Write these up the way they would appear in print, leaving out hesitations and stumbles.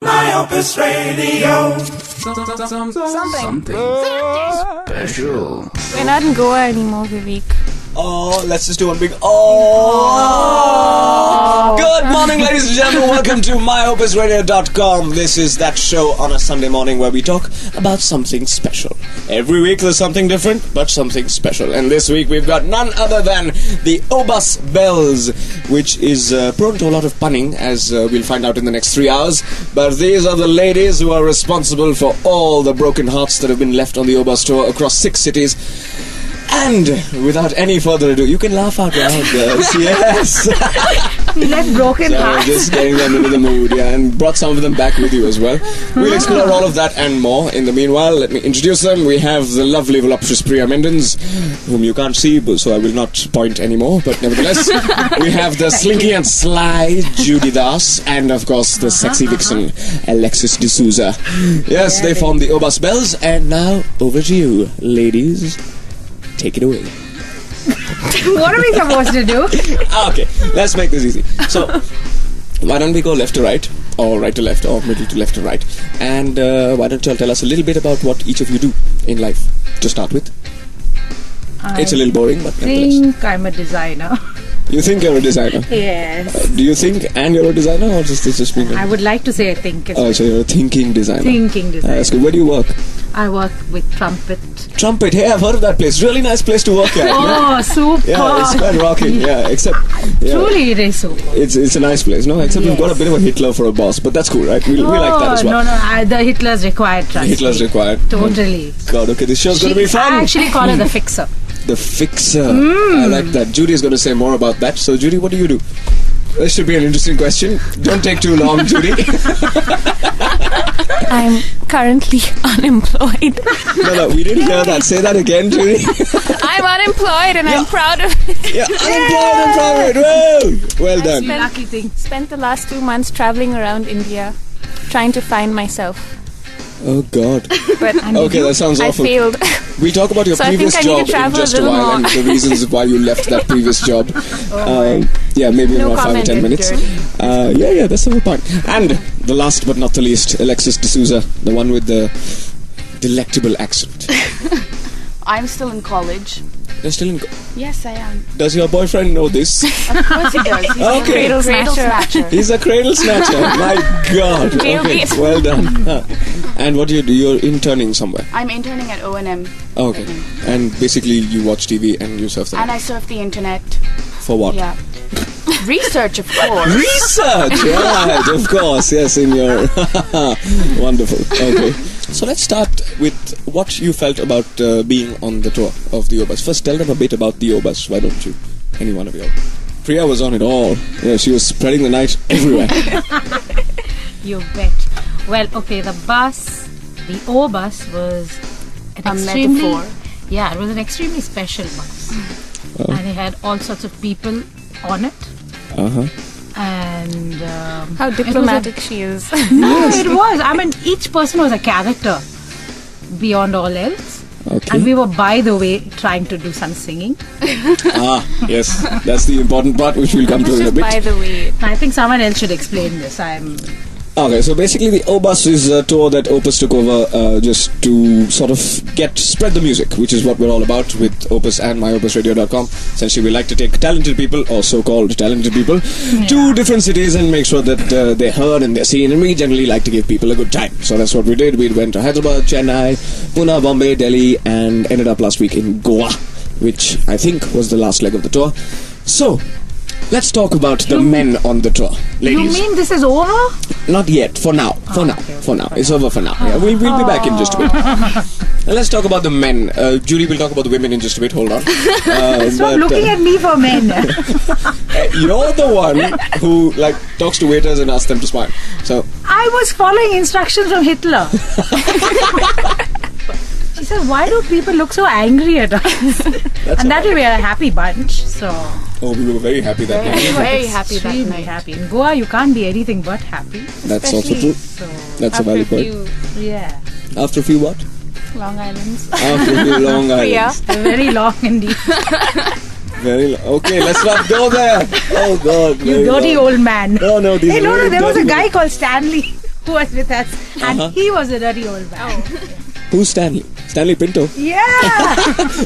myopusradio. Something special. We're not in Goa anymore, Vivek. Oh, let's just do one big Good morning, ladies and gentlemen. Welcome to myopusradio.com. This is that show on a Sunday morning where we talk about something special. Every week there's something different, but something special. And this week we've got none other than the Obus Belles, which is prone to a lot of punning, as we'll find out in the next 3 hours. But these are the ladies who are responsible for all the broken hearts that have been left on the Obus tour across 6 cities. And without any further ado, you can laugh out loud, girls. Yes. You left broken hearts. Just getting them into the mood, yeah, and brought some of them back with you as well. We'll explore all of that and more. In the meanwhile, let me introduce them. We have the lovely, voluptuous Priya Mendez, whom you can't see, so I will not point anymore. But nevertheless, we have the slinky and sly Judy, and of course the sexy vixen Alexis D'Souza. Yes, they form the Obus Belles, and now over to you, ladies. Take it away. What are we supposed to do? Okay, let's make this easy. So, why don't we go left to right, or right to left, or middle to left to right? And why don't you all tell us a little bit about what each of you do in life, to start with? It's a little boring, but I think I'm a designer. You think you're a designer? Yes. Do you think and you're a designer, or just this just mean? I would like to say I think. Oh, so you're a thinking designer. Thinking designer. That's good. Where do you work? I work with Trumpet. Trumpet. Hey, I've heard of that place. Really nice place to work at. Oh, super. Yeah, it's quite rocking. Yeah, except truly it is super. It's a nice place. No, except we've got a bit of a Hitler for a boss, but that's cool, right? We like that as well. No, the Hitler's required. Hitler's required. Totally. God, okay, this show's going to be fun. I actually call her the fixer. The fixer. I like that. Judy is going to say more about that. So, Judy, what do you do? This should be an interesting question. Don't take too long, Judy. I'm currently unemployed. No, we didn't hear that. Say that again, Judy. I'm unemployed and I'm proud of it. Yeah, unemployed and proud of it. Whoa! Well done. Lucky thing. Spent the last 2 months traveling around India, trying to find myself. Oh, God. But okay, that sounds awful. I failed. We talk about your previous job in just a while and the reasons why you left that previous job. Yeah, maybe in around 5 or 10 minutes. Yeah, that's the whole point. And the last but not the least, Alexis D'Souza, the one with the delectable accent. I'm still in college. You're still in Yes, I am. Does your boyfriend know this? Of course he does. He's Okay. a cradle snatcher. He's a cradle snatcher. My God. Okay, well done. And what do you do? You're interning somewhere? I'm interning at O&M. Okay. And basically you watch TV and you surf the And I surf the internet. For what? Yeah. Research, of course. Research! Right, of course. Yes, in your... Wonderful. Okay. So let's start with what you felt about being on the tour of the Obus. First, tell them a bit about the Obus. Why don't you? Any one of you. Priya was on it all. Yeah, she was spreading the night everywhere. You bet. Well, okay, the Obus was a metaphor. Yeah, it was an extremely special bus. And it had all sorts of people on it. And how diplomatic she is. No, it was. I mean, each person was a character beyond all else. Okay. And we were, by the way, trying to do some singing. Yes. That's the important part, which we'll come to in a bit. By the way. I think someone else should explain this. Okay, so basically the Obus is a tour that Opus took over just to sort of spread the music, which is what we're all about with Opus and myopusradio.com. Essentially, we like to take talented people, or so-called talented people, to different cities and make sure that they're heard and they're seen, and we generally like to give people a good time. So that's what we did. We went to Hyderabad, Chennai, Pune, Bombay, Delhi, and ended up last week in Goa, which I think was the last leg of the tour. So, let's talk about the men on the tour. Ladies. You mean this is over? Not yet. For now. For now. It's over for now. Yeah, we'll be back in just a bit. And let's talk about the men. Judy will talk about the women in just a bit. Hold on. Stop looking at me for men. You're the one who talks to waiters and asks them to smile. So I was following instructions from Hitler. She said, why do people look so angry at us? And that way we are a happy bunch. So. Oh, we were very happy that night. Very happy that night. Happy. In Goa, you can't be anything but happy. That's also true. That's a valid point. Yeah. After a few what? Long Islands. After a few Long Islands. Very long indeed. Okay, let's not go there. Oh God. You dirty old man. No. Hey, no, there was a guy called Stanley. who was with us, and he was a dirty old man. Who's Stanley? Stanley Pinto. Yeah.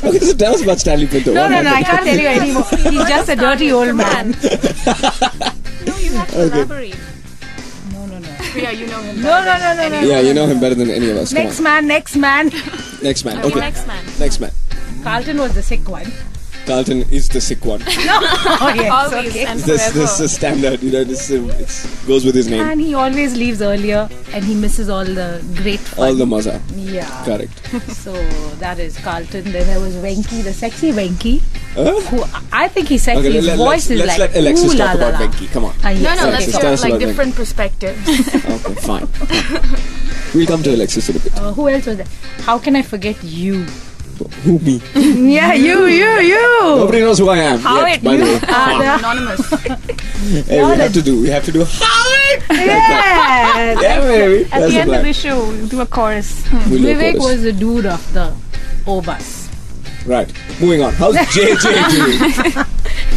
Okay, so tell us about Stanley Pinto. No, What I happened? can't tell you anymore. He's just a dirty old man. No, you have to elaborate. Priya, you know him. No. Yeah, you know him better than any of us. Come Next man. Next man. Okay. Next man. Next man. Carlton was the sick one. Carlton is the sick one. Oh, yes. Always Okay. and This forever. is a standard. This it goes with his name. And he always leaves earlier, and he misses all the great fun. All the maza. Yeah. Correct. So that is Carlton. Then there was Venki, the sexy Venki. Huh? Who I think he's sexy. Okay, His voice is let's like let Alexis ooh, talk la, la, about la. Venki. Come on. Yes. No, Okay, let's so talk tell us like about different perspectives. Okay, fine. We'll come to Alexis in a bit. Who else was there? How can I forget you? Who, me? Yeah, you. Nobody knows who I am yet, by the way. Anonymous. Hey, we have to do Howard! Yes. Yeah, baby. At That's the end plan. of the show, we'll do a chorus. We'll do a Vivek chorus. was the dude of the Obus. Right. Moving on. How's JJ doing?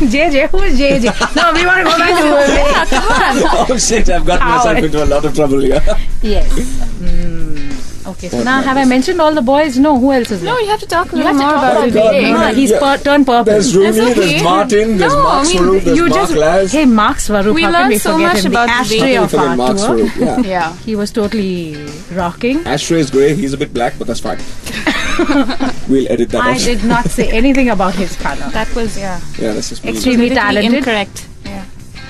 JJ, who is JJ? No, we want to go back to Vivek. Oh shit, I've got myself Howard. into a lot of trouble here. Yes. Okay, so What now have I matters? mentioned all the boys? No, who else is there? No, you have to talk a You little have to more talk about about Vivek. Vivek. No, he's Yeah. turned purple. There's Rooney, okay. there's Martin, there's No, Mark I mean, Swaroop, there's you Mark just Laz. hey Mark Swaroop. We how can learned we so forget much him? about the Vivek. ashtray Don't of forget our Mark tour. Swaroop. Yeah. Yeah. He was totally rocking. Ashtray is grey, he's a bit black, but that's fine. We'll edit that I out. did not say anything about his color. That was, Yeah, that's just me. Extremely politically talented. incorrect. Yeah.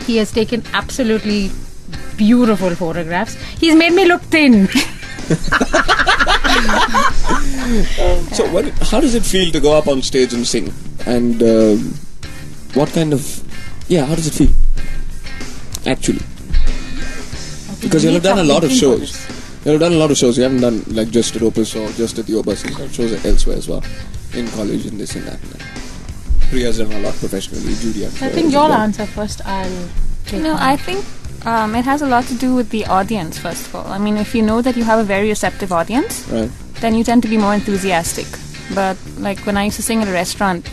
He has taken absolutely beautiful photographs. He's made me look thin. So, how does it feel to go up on stage and sing? And what kind of... Yeah, how does it feel? Actually. Because you'll have done a lot of shows. You'll have done a lot of shows. You haven't done like just at Opus or just at the Obus. You've done shows elsewhere as well. In college and this and that. And that. Priya's done a lot professionally. Judy, I'm sure. I think as you'll well. answer first. I'll take No, on. I think it has a lot to do with the audience, first of all. I mean, if you know that you have a very receptive audience, Right. then you tend to be more enthusiastic. But like when I used to sing at a restaurant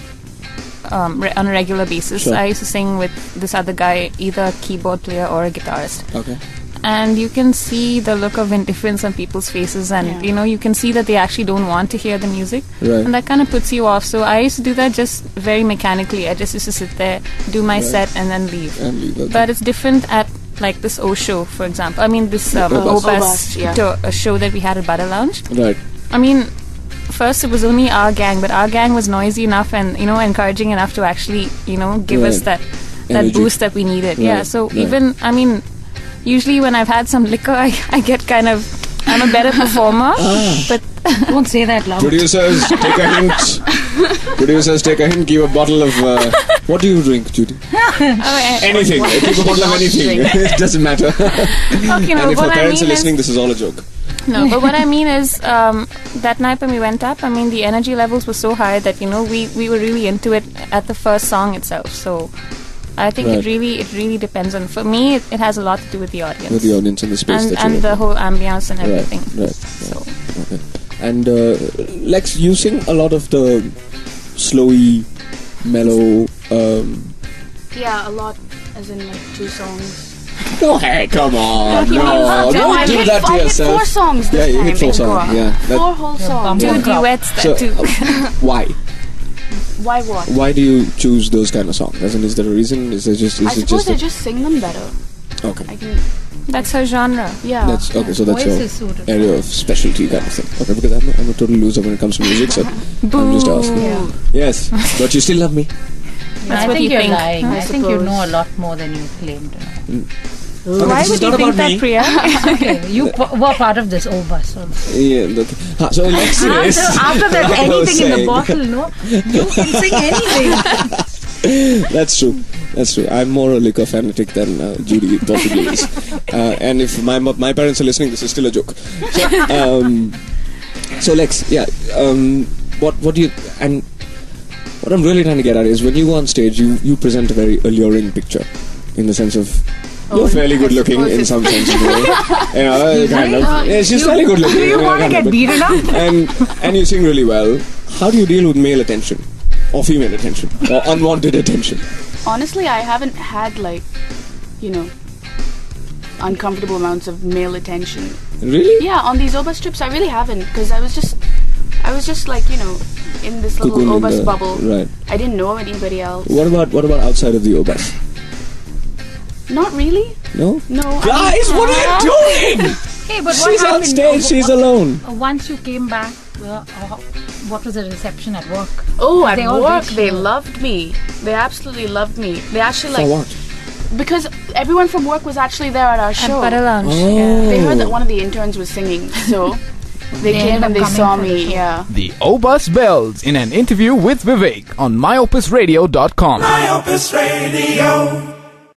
on a regular basis, Sure. I used to sing with this other guy, either a keyboard player or a guitarist. Okay. And you can see the look of indifference on people's faces, and you can see that they actually don't want to hear the music, Right. and that kind of puts you off. So I used to do that just very mechanically. I just used to sit there, do my set, and then leave. And leave, okay. But it's different at like this O show, for example. I mean, this Obus. Obus yeah. a show that we had at Butter Lounge. Right. I mean, first it was only our gang, but our gang was noisy enough and encouraging enough to actually give us Right. that Energy. boost that we needed. Yeah. Right, So right. even usually when I've had some liquor, I get kind of, I'm a better performer. But Don't say that loud. Producers, take a hint. Producers, take a hint. Give a bottle of... what do you drink, Judy? Anything. Keep a bottle of anything. It doesn't matter. okay, no, And if what our I parents are mean listening, is, this is all a joke. no, but what I mean is that night when we went up, I mean the energy levels were so high that we were really into it at the first song itself. So I think Right. it really depends on. For me, it has a lot to do with the audience. With the audience and the space that and you're the in. whole ambience and everything. Right. So Okay. And Lex, you sing a lot of the slowy, mellow... Yeah, a lot. As in like 2 songs. Oh, hey, come on. he means No, two. don't I do hit, that to I hit yourself. 4 songs Yeah, this you time hit 4 in songs. Goa. Yeah. 4 whole songs. two duets. So, Two. why? Why what? Why do you choose those kind of songs? As in, is there a reason? Is I it suppose just I a, just sing them better. okay? I can. That's her genre. Yeah. That's okay. So that's Voice your is suited. area of specialty kind of thing. Okay, because I'm a total loser when it comes to music, so I'm just asking. Yeah. Yes, but you still love me. That's I what think you you're think. lying. I think you suppose. know a lot more than you claim to know. Why this is would you not think about that, me. Priya? Okay, you were part of this Obus also. Yeah. Okay. So Alexis. After that, I was anything in the saying- bottle, no? You can sing anything. That's true. That's true. I'm more a liquor fanatic than Judy possibly is. And if my parents are listening, this is still a joke. So Lex, yeah. What do you and what I'm really trying to get at is when you go on stage, you present a very alluring picture, in the sense of you're fairly good looking in some sense of the way. Kind of. Yeah, she's fairly good looking. Do you want to get beaten up? And you sing really well. How do you deal with male attention? Or female attention? Or unwanted attention? Honestly, I haven't had like, uncomfortable amounts of male attention. Really? Yeah, on these Obus trips, I really haven't, because I was just like, in this little Cocoon in Obus the- bubble. Right. I didn't know anybody else. What about outside of the Obus? Not really. No? No. Guys, what are you doing? Hey, but what She's on happened? stage, she's alone. Once you came back, what was the reception at work? Oh, at They all work, reached they you. loved me. They absolutely loved me. They actually For what? because everyone from work was actually there at our At show. Butter Lounge. Oh. They heard that one of the interns was singing, so they came ended and up they saw coming for the me. show. Yeah. The Obus Belles in an interview with Vivek on myopusradio.com. My Opus Radio.